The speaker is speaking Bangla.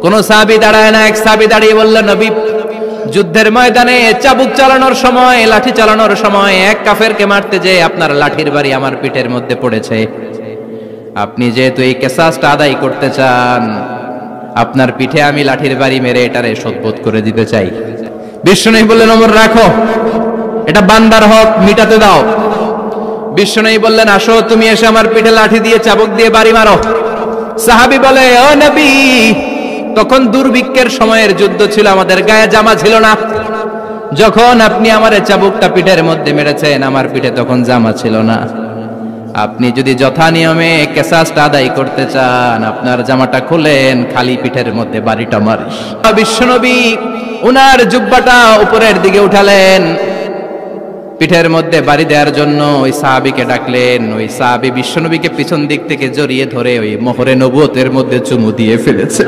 কোন সাহাবী দাঁড়ায় না, এক সাহাবী দাঁড়িয়ে বললেন, নবী, যুদ্ধের ময়দানে চাবুক চালানোর সময়, লাঠি চালানোর সময় এক কাফেরকে মারতে যে আপনার লাঠির বাড়ি আমার পিঠের মধ্যে পড়েছে। আপনি যেহেতু এই কিসাসটা আদায় করতে চান, আপনার পিঠে আমি লাঠির বাড়ি মেরে এটারে শোধবোধ করে দিতে চাই। বিশ্বনবী বললেন, ওমর রাখো, এটা বান্দার হক, মিটাতে দাও। বিশ্বনবী বললেন, আসো তুমি এসে আমার পিঠে লাঠি দিয়ে চাবুক দিয়ে বাড়ি মারো। সাহাবী বলে, ও নবী, তখন দুর্ভিক্ষের সময়ের যুদ্ধ ছিল, আমাদের গায়ে জামা ছিল না। যখন আপনি আমার চাবুকটা পিঠের মধ্যে মেরেছেন, আমার পিঠে তখন জামা ছিল না। আপনি যদি যথা নিয়মে কিসাসটা আদায় করতে চান, আপনার জামাটা খুলেন, খালি পিঠের মধ্যে বাড়িটা মারিস। বিশ্বনবী উনার জুব্বাটা উপরের দিকে উঠালেন, পিঠের মধ্যে বাড়ি দেওয়ার জন্য ওই সাহাবীকে ডাকলেন। ওই সাহাবী বিশ্বনবীকে পিছন দিক থেকে জড়িয়ে ধরে ওই মোহরে নবুয়তের মধ্যে চুমু দিয়ে ফেলেছে।